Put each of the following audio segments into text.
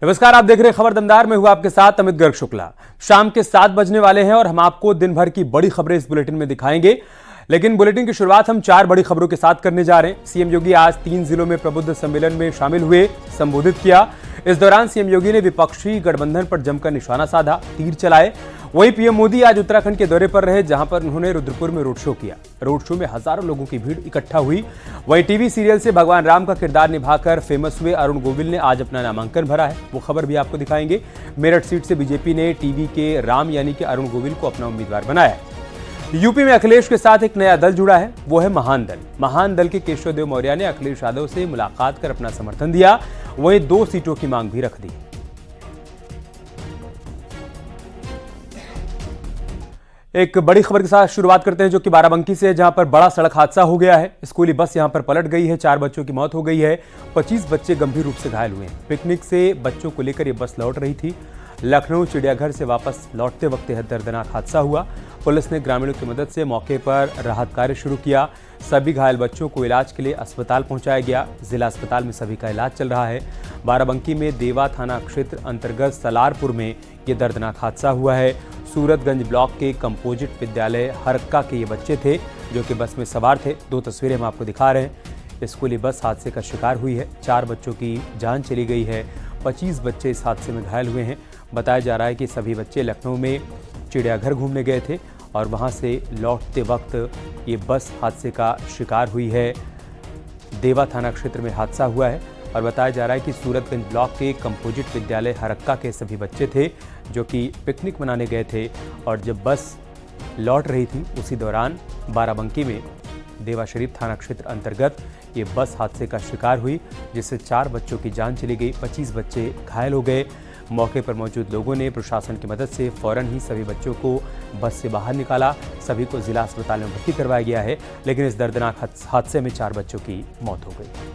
नमस्कार, आप देख रहे हैं खबर दमदार में। हुआ आपके साथ अमित गर्ग शुक्ला। शाम के 7 बजने वाले हैं और हम आपको दिन भर की बड़ी खबरें इस बुलेटिन में दिखाएंगे। लेकिन बुलेटिन की शुरुआत हम 4 बड़ी खबरों के साथ करने जा रहे हैं। सीएम योगी आज 3 जिलों में प्रबुद्ध सम्मेलन में शामिल हुए, संबोधित किया। इस दौरान सीएम योगी ने विपक्षी गठबंधन पर जमकर निशाना साधा, तीर चलाए। वहीं पीएम मोदी आज उत्तराखंड के दौरे पर रहे, जहां पर उन्होंने रुद्रपुर में रोड शो किया। रोड शो में हजारों लोगों की भीड़ इकट्ठा हुई। वहीं टीवी सीरियल से भगवान राम का किरदार निभाकर फेमस हुए अरुण गोविल ने आज अपना नामांकन भरा है, वो खबर भी आपको दिखाएंगे। मेरठ सीट से बीजेपी ने टीवी के राम यानी कि अरुण गोविल को अपना उम्मीदवार बनाया है। यूपी में अखिलेश के साथ एक नया दल जुड़ा है, वो है महान दल। महान दल के केशव देव मौर्य ने अखिलेश यादव से मुलाकात कर अपना समर्थन दिया। वहीं 2 सीटों की मांग भी रख दी। एक बड़ी खबर के साथ शुरुआत करते हैं, जो कि बाराबंकी से है, जहां पर बड़ा सड़क हादसा हो गया है। स्कूली बस यहां पर पलट गई है, 4 बच्चों की मौत हो गई है, 25 बच्चे गंभीर रूप से घायल हुए हैं। पिकनिक से बच्चों को लेकर यह बस लौट रही थी। लखनऊ चिड़ियाघर से वापस लौटते वक्त यह दर्दनाक हादसा हुआ। पुलिस ने ग्रामीणों की मदद से मौके पर राहत कार्य शुरू किया। सभी घायल बच्चों को इलाज के लिए अस्पताल पहुंचाया गया। जिला अस्पताल में सभी का इलाज चल रहा है। बाराबंकी में देवा थाना क्षेत्र अंतर्गत सलारपुर में यह दर्दनाक हादसा हुआ है। सूरतगंज ब्लॉक के कंपोजिट विद्यालय हरक्का के ये बच्चे थे, जो कि बस में सवार थे। 2 तस्वीरें हम आपको दिखा रहे हैं। स्कूली बस हादसे का शिकार हुई है। 4 बच्चों की जान चली गई है, 25 बच्चे इस हादसे में घायल हुए हैं। बताया जा रहा है कि सभी बच्चे लखनऊ में चिड़ियाघर घूमने गए थे और वहां से लौटते वक्त ये बस हादसे का शिकार हुई है। देवा थाना क्षेत्र में हादसा हुआ है और बताया जा रहा है कि सूरतगंज ब्लॉक के कंपोजिट विद्यालय हरक्का के सभी बच्चे थे, जो कि पिकनिक मनाने गए थे और जब बस लौट रही थी उसी दौरान बाराबंकी में देवा शरीफ थाना क्षेत्र अंतर्गत ये बस हादसे का शिकार हुई, जिससे 4 बच्चों की जान चली गई, 25 बच्चे घायल हो गए। मौके पर मौजूद लोगों ने प्रशासन की मदद से फौरन ही सभी बच्चों को बस से बाहर निकाला। सभी को जिला अस्पताल में भर्ती करवाया गया है, लेकिन इस दर्दनाक हादसे में 4 बच्चों की मौत हो गई।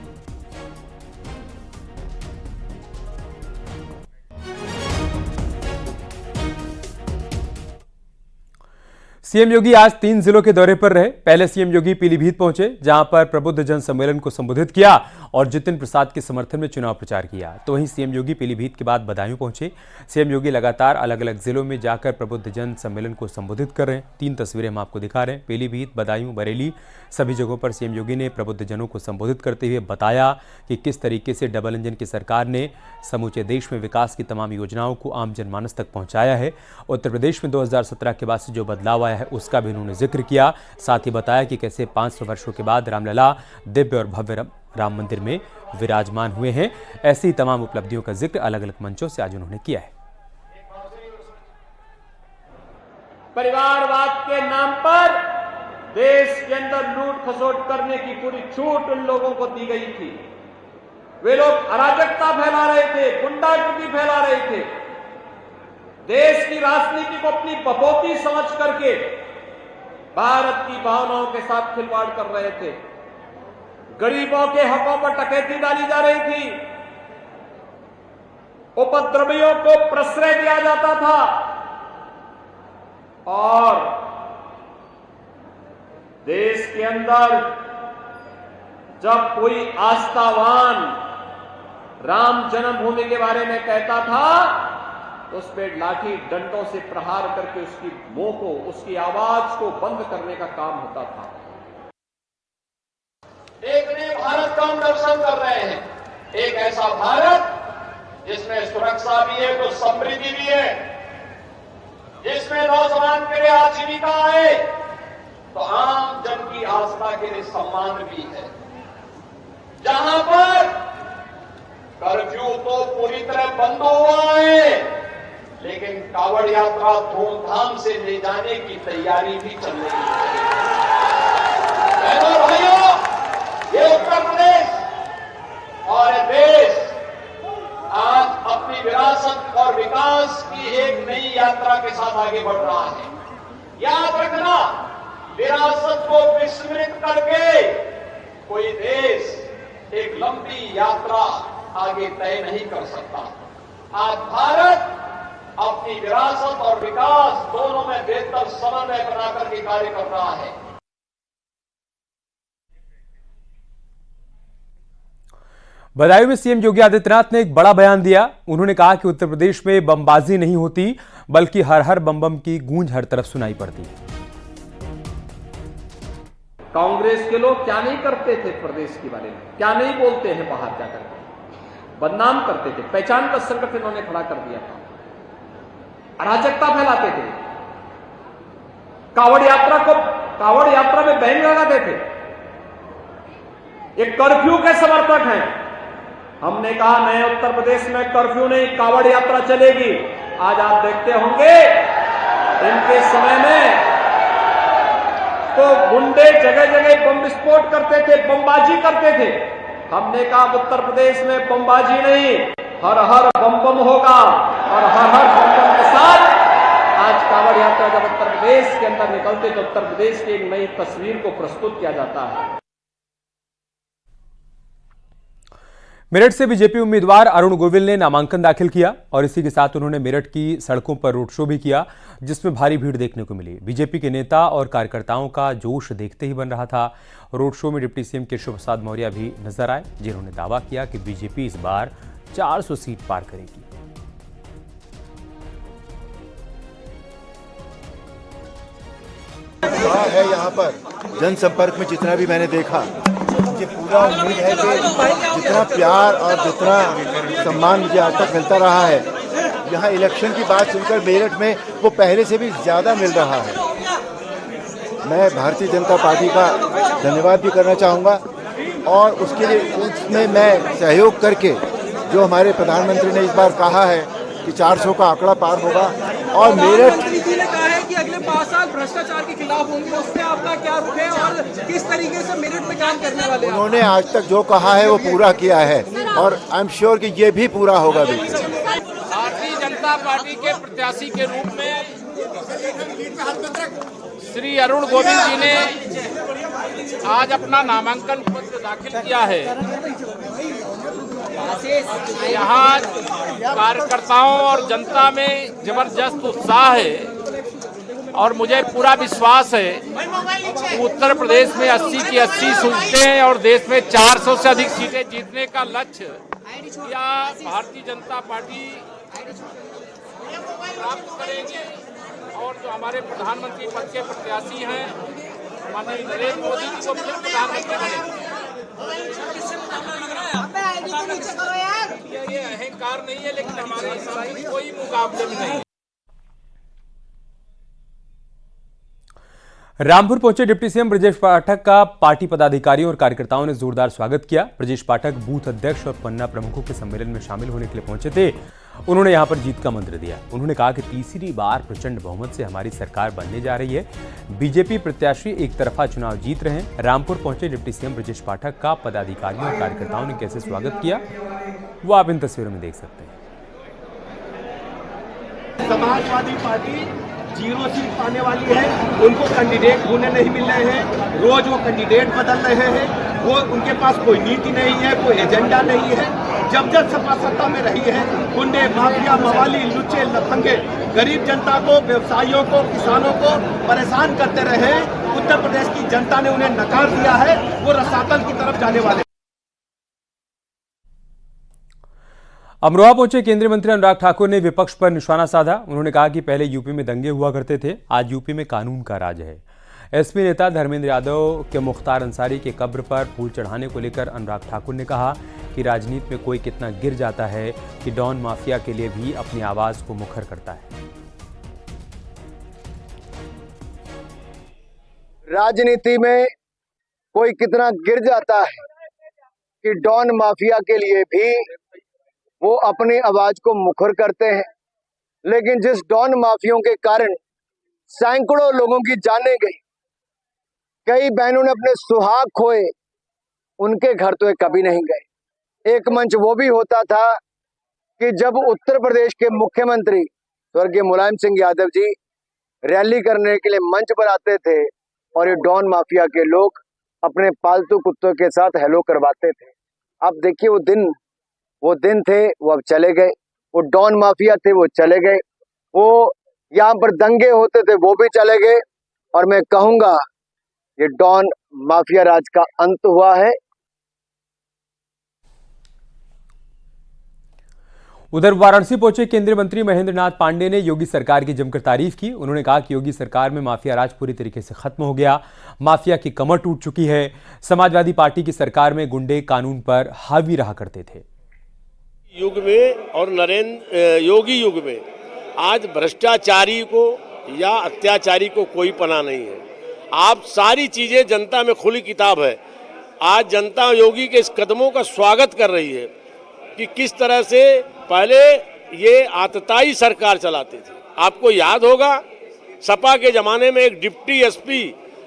सीएम योगी आज 3 जिलों के दौरे पर रहे। पहले सीएम योगी पीलीभीत पहुंचे, जहां पर प्रबुद्ध जन सम्मेलन को संबोधित किया और जितिन प्रसाद के समर्थन में चुनाव प्रचार किया। तो वहीं सीएम योगी पीलीभीत के बाद बदायूं पहुंचे। सीएम योगी लगातार अलग अलग जिलों में जाकर प्रबुद्ध जन सम्मेलन को संबोधित कर रहे हैं। 3 तस्वीरें हम आपको दिखा रहे हैं। पीलीभीत, बदायूं, बरेली, सभी जगहों पर सीएम योगी ने प्रबुद्ध जनों को संबोधित करते हुए बताया कि किस तरीके से डबल इंजन की सरकार ने समूचे देश में विकास की तमाम योजनाओं को आम जनमानस तक पहुंचाया है। उत्तर प्रदेश में 2017 के बाद से जो बदलाव आया है उसका भी उन्होंने जिक्र किया। साथ ही बताया कि कैसे 500 वर्षों के बाद रामलला दिव्य और भव्य राम मंदिर में विराजमान हुए हैं। ऐसी तमाम उपलब्धियों का जिक्र अलग अलग मंचों से आज उन्होंने किया है। परिवारवाद के नाम पर देश के अंदर लूट खसोट करने की पूरी छूट उन लोगों को दी गई थी। वे लोग अराजकता फैला रहे थे, गुंडागर्दी फैला रहे थे, देश की राजनीति को अपनी बपोती समझ करके भारत की भावनाओं के साथ खिलवाड़ कर रहे थे। गरीबों के हकों पर टकैती डाली जा रही थी, उपद्रवियों को प्रश्रय दिया जाता था और देश के अंदर जब कोई आस्थावान राम जन्मभूमि के बारे में कहता था तो उस पर लाठी डंडों से प्रहार करके उसकी मुंह को, उसकी आवाज को बंद करने का काम होता था। एक नए भारत का हम दर्शन कर रहे हैं, एक ऐसा भारत जिसमें सुरक्षा भी है, कुछ समृद्धि भी है, जिसमें नौजवान के लिए आजीविका है तो आम जन की आस्था के लिए सम्मान भी है, जहां पर कर्फ्यू तो पूरी तरह बंद हुआ है लेकिन कावड़ यात्रा धूमधाम से ले जाने की तैयारी भी चल रही है। बहनों भाइयों, ये उत्तर प्रदेश और ये देश आज अपनी विरासत और विकास की एक नई यात्रा के साथ आगे बढ़ रहा है। याद रखना, विरासत को विस्मृत करके कोई देश एक लंबी यात्रा आगे तय नहीं कर सकता। आज भारत अपनी विरासत और विकास दोनों में बेहतर समन्वय बनाकर के कार्य कर रहा है। बदायूं में सीएम योगी आदित्यनाथ ने एक बड़ा बयान दिया। उन्होंने कहा कि उत्तर प्रदेश में बमबाजी नहीं होती, बल्कि हर हर बम बम की गूंज हर तरफ सुनाई पड़ती है। कांग्रेस के लोग क्या नहीं करते थे प्रदेश के बारे में, क्या नहीं बोलते हैं, बाहर जाकर बदनाम करते थे, पहचान का संकट इन्होंने खड़ा कर दिया था, अराजकता फैलाते थे, कावड़ यात्रा में बैन लगाते थे, एक कर्फ्यू के समर्थक हैं। हमने कहा नए उत्तर प्रदेश में कर्फ्यू नहीं, कावड़ यात्रा चलेगी। आज आप देखते होंगे इनके समय में तो गुंडे जगह जगह बम विस्फोट करते थे, बमबाजी करते थे। हमने कहा उत्तर प्रदेश में बमबाजी नहीं, हर हर बम बम होगा, और हर हर बम बम के साथ आज कावड़ यात्रा जब उत्तर प्रदेश के अंदर निकलते तो उत्तर प्रदेश की एक नई तस्वीर को प्रस्तुत किया जाता है। मेरठ से बीजेपी उम्मीदवार अरुण गोविल ने नामांकन दाखिल किया और इसी के साथ उन्होंने मेरठ की सड़कों पर रोड शो भी किया, जिसमें भारी भीड़ देखने को मिली। बीजेपी के नेता और कार्यकर्ताओं का जोश देखते ही बन रहा था। रोड शो में डिप्टी सीएम केशव प्रसाद मौर्य भी नजर आए, जिन्होंने दावा किया कि बीजेपी इस बार 400 सीट पार करेगी। है यहाँ पर जनसंपर्क में जितना भी मैंने देखा, मुझे पूरा उम्मीद है कि जितना प्यार और जितना सम्मान मुझे आज तक मिलता रहा है, यहाँ इलेक्शन की बात सुनकर मेरठ में वो पहले से भी ज़्यादा मिल रहा है। मैं भारतीय जनता पार्टी का धन्यवाद भी करना चाहूँगा और उसके लिए उसमें मैं सहयोग करके जो हमारे प्रधानमंत्री ने इस बार कहा है कि 400 का आंकड़ा पार होगा और मेरठ कि अगले 5 साल भ्रष्टाचार के खिलाफ होंगे, उससे आपका क्या रुख है और किस तरीके से मेरिट में काम करने वाले हैं? उन्होंने आज तक जो कहा है वो पूरा किया है और आई एम श्योर कि ये भी पूरा होगा। भारतीय जनता पार्टी के प्रत्याशी के रूप में श्री अरुण गोविल जी ने आज अपना नामांकन पत्र दाखिल किया है। यहाँ कार्यकर्ताओं और जनता में जबरदस्त उत्साह है और मुझे पूरा विश्वास है कि उत्तर प्रदेश में 80 की 80 सीटें और देश में 400 से अधिक सीटें जीतने का लक्ष्य या भारतीय जनता पार्टी प्राप्त करेगी। और जो हमारे प्रधानमंत्री पद के प्रत्याशी हैं माननीय नरेंद्र मोदी जी को फिर प्रधानमंत्री बनेंगे। ये अहंकार नहीं है, लेकिन हमारे हिसाब से कोई मुकाबले में नहीं। रामपुर पहुंचे डिप्टी सीएम ब्रजेश पाठक का पार्टी पदाधिकारियों और कार्यकर्ताओं ने जोरदार स्वागत किया। ब्रजेश पाठक बूथ अध्यक्ष और पन्ना प्रमुखों के सम्मेलन में शामिल होने के लिए पहुंचे थे। उन्होंने यहां पर जीत का मंत्र दिया। उन्होंने कहा कि तीसरी बार प्रचंड बहुमत से हमारी सरकार बनने जा रही है। बीजेपी प्रत्याशी एक तरफा चुनाव जीत रहे हैं। रामपुर पहुंचे डिप्टी सीएम ब्रजेश पाठक का पदाधिकारियों और कार्यकर्ताओं ने कैसे स्वागत किया, वो आप इन तस्वीरों में देख सकते हैं। समाजवादी पार्टी 0 सीट पाने वाली है, उनको कैंडिडेट ढूंढने नहीं मिल रहे हैं, रोज वो कैंडिडेट बदल रहे हैं, वो उनके पास कोई नीति नहीं है, कोई एजेंडा नहीं है। जब सपा सत्ता में रही है, गुंडे माफिया मवाली लुच्चे लफंगे गरीब जनता को, व्यवसायियों को, किसानों को परेशान करते रहे। उत्तर प्रदेश की जनता ने उन्हें नकार दिया है, वो रसातल की तरफ जाने वाले। अमरोहा पहुंचे केंद्रीय मंत्री अनुराग ठाकुर ने विपक्ष पर निशाना साधा। उन्होंने कहा कि पहले यूपी में दंगे हुआ करते थे, आज यूपी में कानून का राज है। एसपी नेता धर्मेंद्र यादव के मुख्तार अंसारी के कब्र पर फूल चढ़ाने को लेकर अनुराग ठाकुर ने कहा कि राजनीति में कोई कितना गिर जाता है कि डॉन माफिया के लिए भी अपनी आवाज को मुखर करता है। राजनीति में कोई कितना गिर जाता है कि डॉन माफिया के लिए भी वो अपनी आवाज को मुखर करते हैं। लेकिन जिस डॉन माफियों के कारण सैकड़ों लोगों की जानें गई, कई बहनों ने अपने सुहाग खोए, उनके घर तो कभी नहीं गए। एक मंच वो भी होता था कि जब उत्तर प्रदेश के मुख्यमंत्री स्वर्गीय मुलायम सिंह यादव जी रैली करने के लिए मंच पर आते थे और ये डॉन माफिया के लोग अपने पालतू कुत्तों के साथ हेलो करवाते थे। अब देखिए वो दिन थे, वो अब चले गए। वो डॉन माफिया थे, वो चले गए। वो यहाँ पर दंगे होते थे, वो भी चले गए। और मैं कहूंगा ये डॉन माफिया राज का अंत हुआ है। उधर वाराणसी पहुंचे केंद्रीय मंत्री महेंद्र नाथ पांडे ने योगी सरकार की जमकर तारीफ की। उन्होंने कहा कि योगी सरकार में माफिया राज पूरी तरीके से खत्म हो गया, माफिया की कमर टूट चुकी है। समाजवादी पार्टी की सरकार में गुंडे कानून पर हावी रहा करते थे। युग में और योगी युग में आज भ्रष्टाचारी को या अत्याचारी को कोई पनाह नहीं है। आप सारी चीजें जनता में खुली किताब है। आज जनता योगी के इस कदमों का स्वागत कर रही है कि किस तरह से पहले ये आतताई सरकार चलाते थे। आपको याद होगा सपा के जमाने में एक डिप्टी एसपी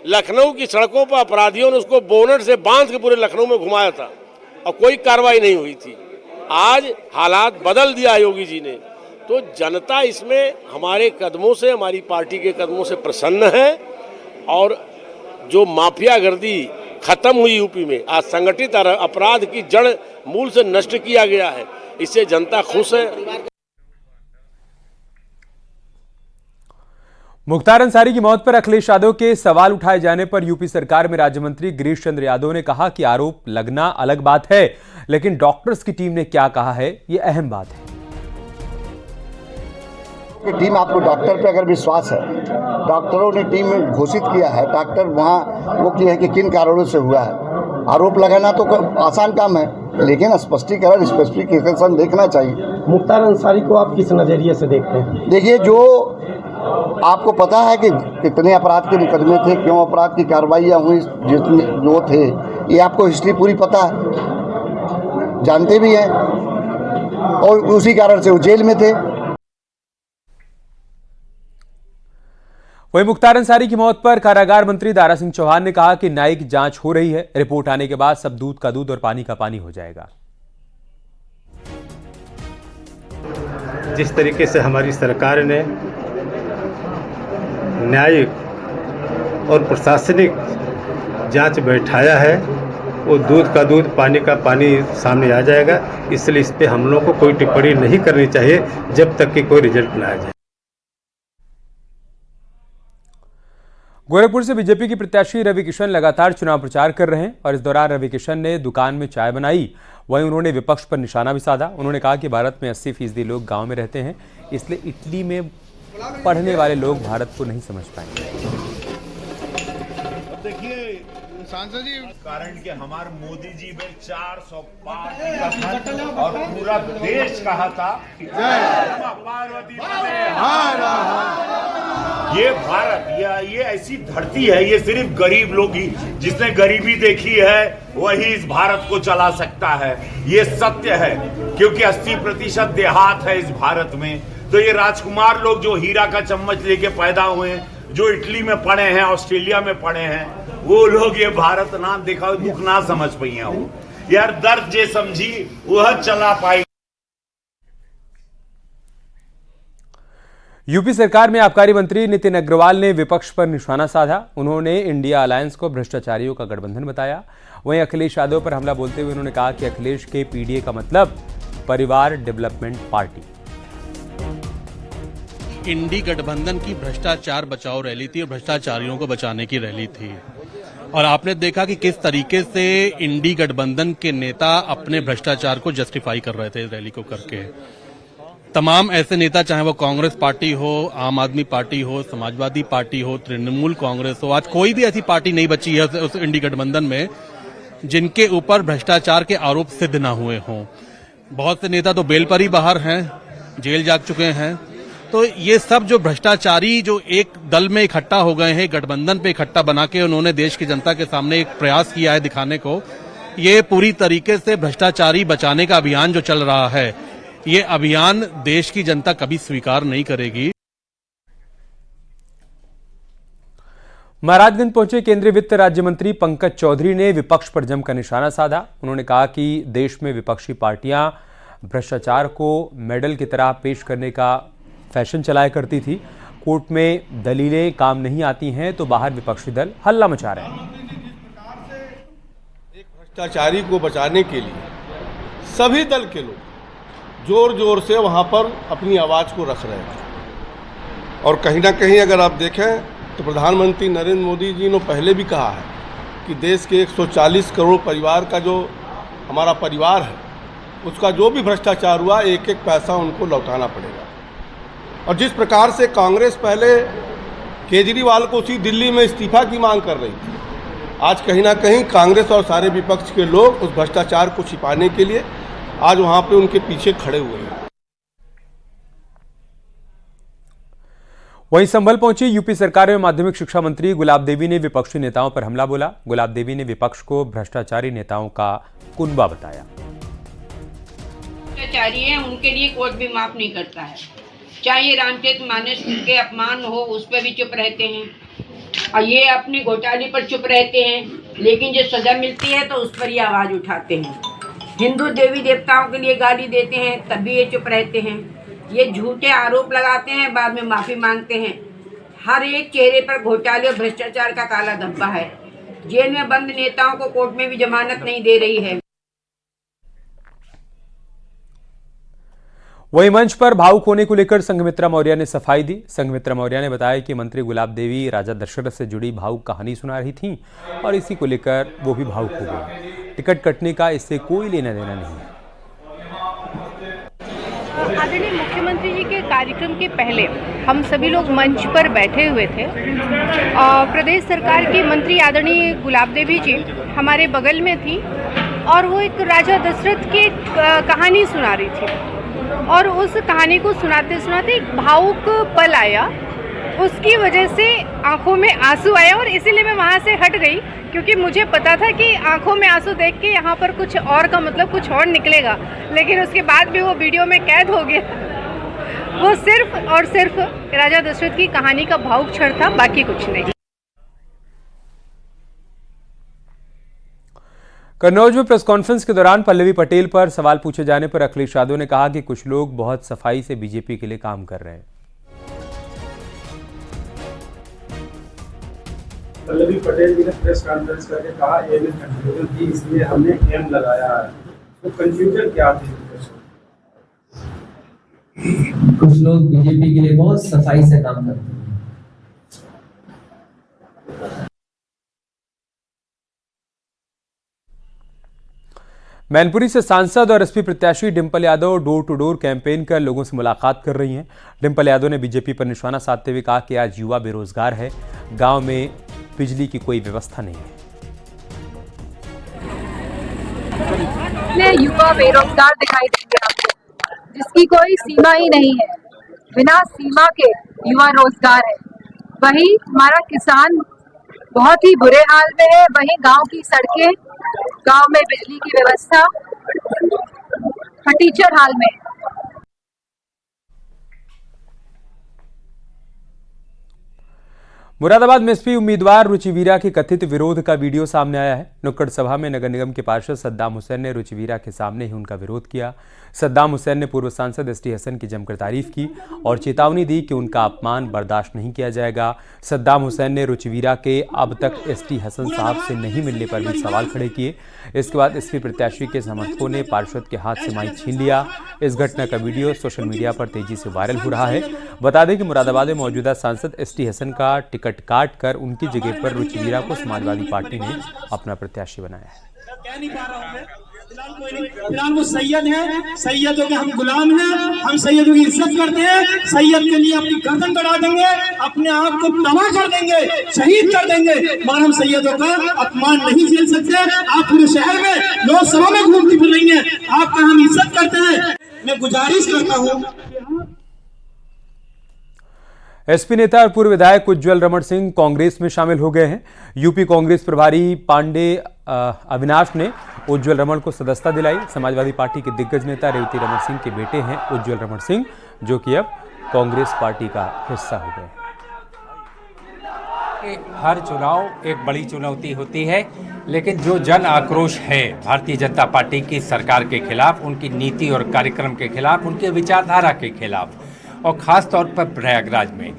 लखनऊ की सड़कों पर अपराधियों ने उसको बोनट से बांध के पूरे लखनऊ में घुमाया था और कोई कार्रवाई नहीं हुई थी। आज हालात बदल दिया योगी जी ने, तो जनता इसमें हमारे कदमों से, हमारी पार्टी के कदमों से प्रसन्न है और जो माफियागर्दी खत्म हुई यूपी में, आज संगठित अपराध की जड़ मूल से नष्ट किया गया है, इससे जनता खुश है। मुख्तार अंसारी की मौत पर अखिलेश यादव के सवाल उठाए जाने पर यूपी सरकार में राज्य मंत्री गिरीश चंद्र यादव ने कहा कि आरोप लगना अलग बात है, लेकिन डॉक्टर्स की टीम ने क्या कहा है ये अहम बात है। टीम, आपको डॉक्टर पे अगर विश्वास है, डॉक्टरों ने टीम में घोषित किया है, डॉक्टर वहाँ वो किया है कि किन कारणों से हुआ है। आरोप लगाना तो आसान काम है, लेकिन स्पष्टीकरण, स्पेसिफिकेशन देखना चाहिए। मुख्तार अंसारी को आप किस नज़रिए से देखते हैं? देखिए, जो आपको पता है कि कितने अपराध के मुकदमे थे, क्यों अपराध की कार्रवाइयाँ हुई, जितने जो थे, ये आपको हिस्ट्री पूरी पता है, जानते भी हैं, और उसी कारण से वो जेल में थे। वहीं मुख्तार अंसारी की मौत पर कारागार मंत्री दारा सिंह चौहान ने कहा कि न्यायिक जांच हो रही है, रिपोर्ट आने के बाद सब दूध का दूध और पानी का पानी हो जाएगा। जिस तरीके से हमारी सरकार ने न्यायिक और प्रशासनिक जांच बैठाया है, वो दूध का दूध पानी का पानी सामने आ जाएगा। इसलिए इस पे हम लोगों को कोई टिप्पणी नहीं करनी चाहिए जब तक कि कोई रिजल्ट ना आ जाए। गोरखपुर से बीजेपी की प्रत्याशी रवि किशन लगातार चुनाव प्रचार कर रहे हैं और इस दौरान रवि किशन ने दुकान में चाय बनाई। वहीं उन्होंने विपक्ष पर निशाना भी साधा। उन्होंने कहा कि भारत में 80% लोग गांव में रहते हैं, इसलिए इटली में पढ़ने वाले लोग भारत को नहीं समझ पाएंगे। देखिए सांसद जी, कारण कि हमारे मोदी जी में 400 पार का और पूरा देश कहा था पार्वती ये भारत, ये ऐसी धरती है, ये सिर्फ गरीब लोग ही, जिसने गरीबी देखी है वही इस भारत को चला सकता है। ये सत्य है, क्योंकि 80% देहात है इस भारत में। तो ये राजकुमार लोग जो हीरा का चम्मच लेके पैदा हुए हैं, जो इटली में पढ़े हैं, ऑस्ट्रेलिया में पढ़े हैं, वो लोग ये भारत ना देखा, दुख ना समझ पाई हो यार, दर्द जे समझी वह चला पाई। यूपी सरकार में आबकारी मंत्री नितिन अग्रवाल ने विपक्ष पर निशाना साधा। उन्होंने इंडिया अलायंस को भ्रष्टाचारियों का गठबंधन बताया। वहीं अखिलेश यादव पर हमला बोलते हुए उन्होंने कहा कि अखिलेश के पीडीए का मतलब परिवार डेवलपमेंट पार्टी। इंडी गठबंधन की भ्रष्टाचार बचाओ रैली थी और भ्रष्टाचारियों को बचाने की रैली थी, और आपने देखा कि किस तरीके से इंडी गठबंधन के नेता अपने भ्रष्टाचार को जस्टिफाई कर रहे थे रैली को करके। तमाम ऐसे नेता, चाहे वो कांग्रेस पार्टी हो, आम आदमी पार्टी हो, समाजवादी पार्टी हो, तृणमूल कांग्रेस हो, आज कोई भी ऐसी पार्टी नहीं बची है उस इंडी गठबंधन में जिनके ऊपर भ्रष्टाचार के आरोप सिद्ध ना हुए हों। बहुत से नेता तो बेल पर ही बाहर हैं, जेल जा चुके हैं। तो ये सब जो भ्रष्टाचारी जो एक दल में इकट्ठा हो गए हैं, गठबंधन पे इकट्ठा बना के उन्होंने देश की जनता के सामने एक प्रयास किया है दिखाने को, ये पूरी तरीके से भ्रष्टाचारी बचाने का अभियान जो चल रहा है, ये अभियान देश की जनता कभी स्वीकार नहीं करेगी। महाराजगंज पहुंचे केंद्रीय वित्त राज्य मंत्री पंकज चौधरी ने विपक्ष पर जमकर निशाना साधा। उन्होंने कहा कि देश में विपक्षी पार्टियां भ्रष्टाचार को मेडल की तरह पेश करने का फैशन चलाया करती थी। कोर्ट में दलीलें काम नहीं आती हैं तो बाहर विपक्षी दल हल्ला मचा रहे हैं। एक भ्रष्टाचारी को बचाने के लिए सभी दल के लोग जोर जोर से वहां पर अपनी आवाज को रख रहे हैं। और कहीं ना कहीं अगर आप देखें तो प्रधानमंत्री नरेंद्र मोदी जी ने पहले भी कहा है कि देश के 140 करोड़ परिवार का जो हमारा परिवार है, उसका जो भी भ्रष्टाचार हुआ एक एक पैसा उनको लौटाना पड़ेगा। और जिस प्रकार से कांग्रेस पहले केजरीवाल को उसी दिल्ली में इस्तीफा की मांग कर रही थी, आज कहीं ना कहीं कांग्रेस और सारे विपक्ष के लोग उस भ्रष्टाचार को छिपाने के लिए आज वहां पे उनके पीछे खड़े हुए हैं। वहीं संभल पहुंची यूपी सरकार में माध्यमिक शिक्षा मंत्री गुलाब देवी ने विपक्षी नेताओं पर हमला बोला। गुलाब देवी ने विपक्ष को भ्रष्टाचारी नेताओं का कुनबा बताया। भ्रष्टाचारी हैं, उनके लिए कोर्ट भी माफ नहीं करता है। चाहे ये रामचरित मानस के अपमान हो, उस पर भी चुप रहते हैं, और ये अपने घोटाले पर चुप रहते हैं, लेकिन जो सजा मिलती है तो उस पर ये आवाज उठाते हैं। हिंदू देवी देवताओं के लिए गाली देते हैं, तब भी ये चुप रहते हैं। ये झूठे आरोप लगाते हैं, बाद में माफी मांगते हैं। हर एक चेहरे पर घोटाले और भ्रष्टाचार का काला धब्बा है। जेल में बंद नेताओं को कोर्ट में भी जमानत नहीं दे रही है। वहीं मंच पर भावुक होने को लेकर संघमित्रा मौर्य ने सफाई दी। संघमित्रा मौर्य ने बताया कि मंत्री गुलाब देवी राजा दशरथ से जुड़ी भावुक कहानी सुना रही थीं और इसी को लेकर वो भी भावुक हो गई। टिकट कटने का इससे कोई लेना देना नहीं है। आदरणीय मुख्यमंत्री जी के कार्यक्रम के पहले हम सभी लोग मंच पर बैठे हुए थे। प्रदेश सरकार की मंत्री आदरणीय गुलाब देवी जी हमारे बगल में थी और वो एक राजा दशरथ की कहानी सुना रही थी और उस कहानी को सुनाते सुनाते एक भावुक पल आया। उसकी वजह से आंखों में आंसू आया और इसीलिए मैं वहाँ से हट गई, क्योंकि मुझे पता था कि आंखों में आंसू देख के यहाँ पर कुछ और का मतलब कुछ और निकलेगा, लेकिन उसके बाद भी वो वीडियो में कैद हो गया। वो सिर्फ और सिर्फ राजा दशरथ की कहानी का भावुक क्षण था, बाकी कुछ नहीं। कन्नौज में प्रेस कॉन्फ्रेंस के दौरान पल्लवी पटेल पर सवाल पूछे जाने पर अखिलेश यादव ने कहा कि कुछ लोग बहुत सफाई से बीजेपी के लिए काम कर रहे हैं। पल्लवी पटेल जी ने प्रेस कॉन्फ्रेंस करके कहा एम में कंफ्यूजन थी, इसलिए हमने एम लगाया है। तो कंफ्यूजन क्या थी? कुछ लोग बीजेपी के लिए बहुत सफाई से काम करते हैं। मैनपुरी से सांसद और एसपी प्रत्याशी Dimple Yadav door to door campaign कर लोगों से मुलाकात कर रही हैं। डिंपल यादव ने बीजेपी पर निशाना साधते हुए कहा कि आज युवा बेरोजगार है, गांव में बिजली की कोई व्यवस्था नहीं है। युवा बेरोजगार दिखाई देंगे आपको, जिसकी कोई सीमा ही नहीं है। बिना सीमा के युवा रोजगार है। वही हमारा किसान बहुत ही बुरे हाल में है, वही गांव की सड़कें, गांव में बिजली की व्यवस्था फटीचर हाल में। मुरादाबाद में एसपी उम्मीदवार रुचिवीरा के कथित विरोध का वीडियो सामने आया है। नुक्कड़ सभा में नगर निगम के पार्षद सद्दाम हुसैन ने रुचिवीरा के सामने ही उनका विरोध किया। सद्दाम हुसैन ने पूर्व सांसद एसटी हसन की जमकर तारीफ की और चेतावनी दी कि उनका अपमान बर्दाश्त नहीं किया जाएगा। सद्दाम हुसैन ने रुचिवीरा के अब तक एसटी हसन साहब से नहीं मिलने पर भी सवाल खड़े किए। इसके बाद एसपी प्रत्याशी के समर्थकों ने पार्षद के हाथ से माइक छीन लिया। इस घटना का वीडियो सोशल मीडिया पर तेजी से वायरल हो रहा है। बता दें कि मुरादाबाद में मौजूदा सांसद एसटी हसन का टिकट काट कर उनकी जगह पर रुचिवीरा को समाजवादी पार्टी ने अपना प्रत्याशी बनाया है। फिलहाल वो सैयद है, सैयदों के हम गुलाम हैं, हम सैयदों की इज्जत करते हैं। सैयद के लिए अपनी गर्दन कटा देंगे, अपने आप को तबाह कर देंगे, शहीद कर देंगे, मगर हम सैयदों का अपमान नहीं झेल सकते। आप पूरे शहर में लोग सभा में घूमती फिर रही हैं, आपका हम इज्जत करते हैं। मैं गुजारिश करता हूँ। एसपी नेता और पूर्व विधायक उज्ज्वल रमण सिंह कांग्रेस में शामिल हो गए हैं। यूपी कांग्रेस प्रभारी पांडे अविनाश ने उज्ज्वल रमण को सदस्यता दिलाई। समाजवादी पार्टी के दिग्गज नेता रेवती रमण सिंह के बेटे हैं उज्ज्वल रमण सिंह, जो कि अब कांग्रेस पार्टी का हिस्सा हो गए। हर चुनाव एक बड़ी चुनौती होती है, लेकिन जो जन आक्रोश है भारतीय जनता पार्टी की सरकार के खिलाफ, उनकी नीति और कार्यक्रम के खिलाफ, उनके विचारधारा के खिलाफ, और ख़ास तौर पर प्रयागराज में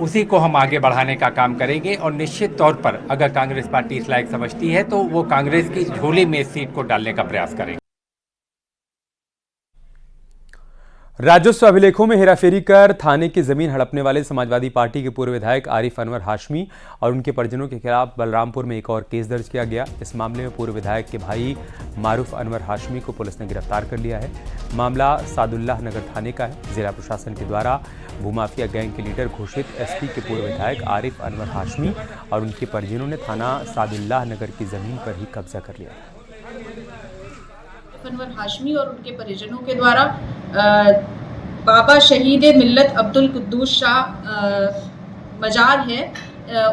उसी को हम आगे बढ़ाने का काम करेंगे। और निश्चित तौर पर अगर कांग्रेस पार्टी इस लायक समझती है तो वो कांग्रेस की झोली में इस सीट को डालने का प्रयास करेंगे। राजस्व अभिलेखों में हेराफेरी कर थाने की जमीन हड़पने वाले समाजवादी पार्टी के पूर्व विधायक आरिफ अनवर हाशमी और उनके परिजनों के खिलाफ बलरामपुर में एक और केस दर्ज किया गया। इस मामले में पूर्व विधायक के भाई मारूफ अनवर हाशमी को पुलिस ने गिरफ्तार कर लिया है। मामला सादुल्लाह नगर थाने का है। जिला प्रशासन के द्वारा भूमाफिया गैंग के लीडर घोषित एसपी के पूर्व विधायक आरिफ अनवर हाशमी और उनके परिजनों ने थाना सादुल्लाह नगर की जमीन पर ही कब्जा कर लिया। अनवर हाशमी और उनके परिजनों के द्वारा बाबा शहीद मिल्लत अब्दुल कुद्दूस शाह मजार है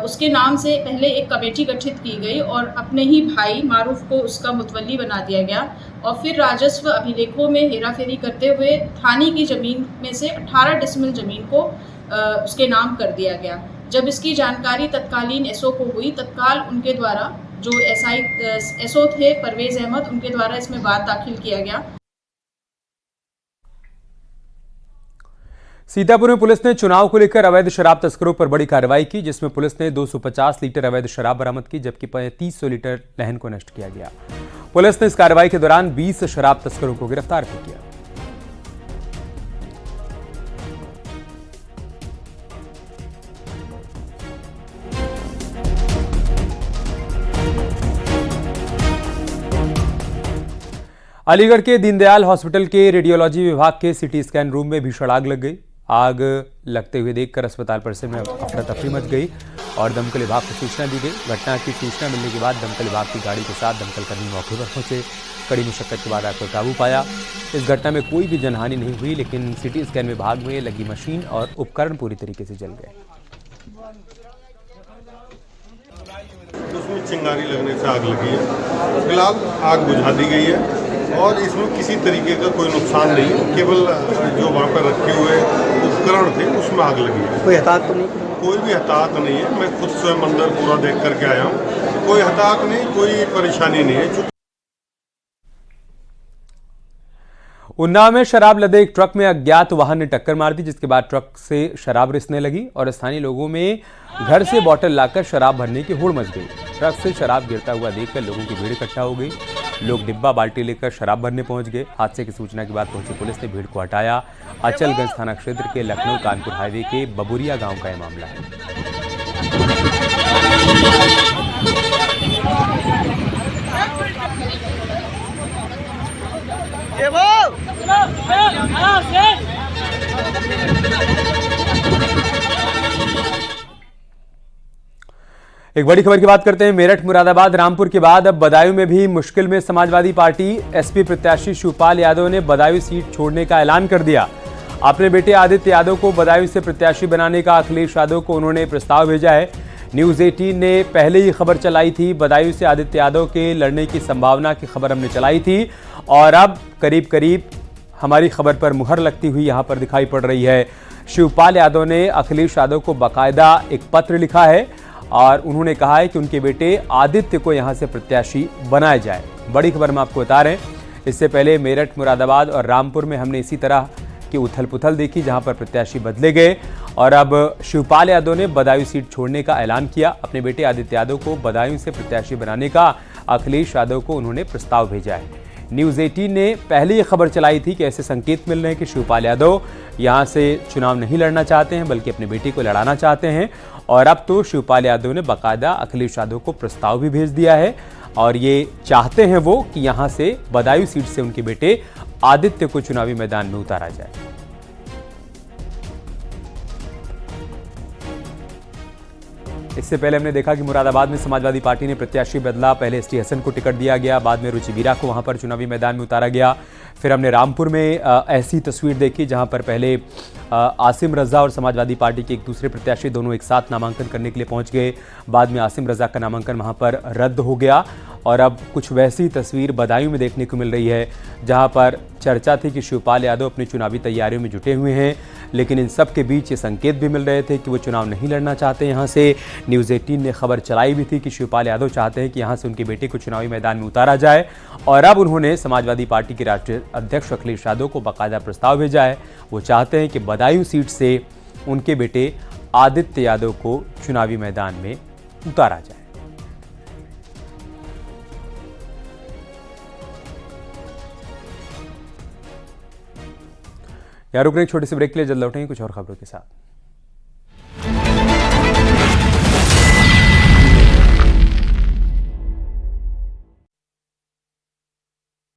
उसके नाम से पहले एक कमेटी गठित की गई और अपने ही भाई मारूफ को उसका मुतवल्ली बना दिया गया और फिर राजस्व अभिलेखों में हेराफेरी करते हुए थाने की ज़मीन में से 18 डिसमिल ज़मीन को उसके नाम कर दिया गया। जब इसकी जानकारी तत्कालीन एसओ को हुई, तत्काल उनके द्वारा जो एसओ थे परवेज अहमद, उनके द्वारा इसमें वाद दाखिल किया गया। सीतापुर में पुलिस ने चुनाव को लेकर अवैध शराब तस्करों पर बड़ी कार्रवाई की, जिसमें पुलिस ने 250 लीटर अवैध शराब बरामद की, जबकि 3500 लीटर लहन को नष्ट किया गया। पुलिस ने इस कार्रवाई के दौरान 20 शराब तस्करों को गिरफ्तार भी किया। अलीगढ़ के दीनदयाल हॉस्पिटल के रेडियोलॉजी विभाग के सिटी स्कैन रूम में भीषण आग लग गई। आग लगते हुए देखकर अस्पताल परिसर में अफरा तफरी मच गई और दमकल विभाग को सूचना दी गई। घटना की सूचना मिलने के बाद दमकल विभाग की गाड़ी के साथ दमकल कर्मी मौके पर पहुंचे। कड़ी मुशक्कत के बाद आग पर काबू पाया। इस घटना में कोई भी जनहानि नहीं हुई, लेकिन सिटी स्कैन विभाग में लगी मशीन और उपकरण पूरी तरीके से जल गए। उसमें चिंगारी लगने से आग लगी है। फिलहाल आग बुझा दी गई है और इसमें किसी तरीके का कोई नुकसान नहीं है, केवल जो वहाँ पर रखे हुए उपकरण थे उसमें आग लगी है। कोई हताहत तो नहीं? कोई भी हताहत नहीं है। मैं खुद स्वयं अंदर पूरा देख करके आया हूँ। कोई हताहत नहीं, कोई परेशानी नहीं है। उन्नाव में शराब लदे एक ट्रक में अज्ञात वाहन ने टक्कर मार दी, जिसके बाद ट्रक से शराब रिसने लगी और स्थानीय लोगों में घर से बोतल लाकर शराब भरने की होड़ मच गई। ट्रक से शराब गिरता हुआ देखकर लोगों की भीड़ इकट्ठा हो गई। लोग डिब्बा बाल्टी लेकर शराब भरने पहुंच गए। हादसे की सूचना के बाद पहुंची पुलिस ने भीड़ को हटाया। अचलगंज थाना क्षेत्र के लखनऊ कानपुर हाईवे के बबुरिया गांव का यह मामला है। एक बड़ी खबर की बात करते हैं। मेरठ, मुरादाबाद, रामपुर के बाद अब बदायूं में भी मुश्किल में समाजवादी पार्टी। एसपी प्रत्याशी शिवपाल यादव ने बदायूं सीट छोड़ने का ऐलान कर दिया। अपने बेटे आदित्य यादव को बदायूं से प्रत्याशी बनाने का अखिलेश यादव को उन्होंने प्रस्ताव भेजा है। न्यूज़ 18 ने पहले ही खबर चलाई थी। बदायूं से आदित्य यादव के लड़ने की संभावना की खबर हमने चलाई थी और अब करीब करीब हमारी खबर पर मुहर लगती हुई यहां पर दिखाई पड़ रही है। शिवपाल यादव ने अखिलेश यादव को बाकायदा एक पत्र लिखा है और उन्होंने कहा है कि उनके बेटे आदित्य को यहां से प्रत्याशी बनाया जाए। बड़ी खबर हम आपको बता रहे हैं। इससे पहले मेरठ, मुरादाबाद और रामपुर में हमने इसी तरह की उथल पुथल देखी, जहां पर प्रत्याशी बदले गए और अब शिवपाल यादव ने बदायूं सीट छोड़ने का ऐलान किया। अपने बेटे आदित्य यादव को बदायूं से प्रत्याशी बनाने का अखिलेश यादव को उन्होंने प्रस्ताव भेजा है। न्यूज़ 18 ने पहले ही खबर चलाई थी कि ऐसे संकेत मिल रहे हैं कि शिवपाल यादव यहां से चुनाव नहीं लड़ना चाहते हैं, बल्कि अपने बेटे को लड़ाना चाहते हैं। और अब तो शिवपाल यादव ने बाकायदा अखिलेश यादव को प्रस्ताव भी भेज दिया है और ये चाहते हैं वो कि यहां से बदायूं सीट से उनके बेटे आदित्य को चुनावी मैदान में उतारा जाए। इससे पहले हमने देखा कि मुरादाबाद में समाजवादी पार्टी ने प्रत्याशी बदला। पहले एसटी हसन को टिकट दिया गया, बाद में रुचि वीरा को वहां पर चुनावी मैदान में उतारा गया। फिर हमने रामपुर में ऐसी तस्वीर देखी जहां पर पहले आसिम रजा और समाजवादी पार्टी के एक दूसरे प्रत्याशी दोनों एक साथ नामांकन करने के लिए पहुंच गए। बाद में आसिम रजा का नामांकन वहां पर रद्द हो गया और अब कुछ वैसी तस्वीर बदायूं में देखने को मिल रही है, जहां पर चर्चा थी कि शिवपाल यादव अपनी चुनावी तैयारियों में जुटे हुए हैं, लेकिन इन सब के बीच ये संकेत भी मिल रहे थे कि वो चुनाव नहीं लड़ना चाहते। यहाँ से न्यूज़ 18 ने खबर चलाई भी थी कि शिवपाल यादव चाहते हैं कि यहाँ से उनके बेटे को चुनावी मैदान में उतारा जाए और अब उन्होंने समाजवादी पार्टी के राष्ट्रीय अध्यक्ष अखिलेश यादव को बाकायदा प्रस्ताव भेजा है। वो चाहते हैं कि बदायूं सीट से उनके बेटे आदित्य यादव को चुनावी मैदान में उतारा जाए। यहाँ रुक रहे हैं छोटे से ब्रेक के लिए, जल्द लौटेंगे कुछ और खबरों के साथ।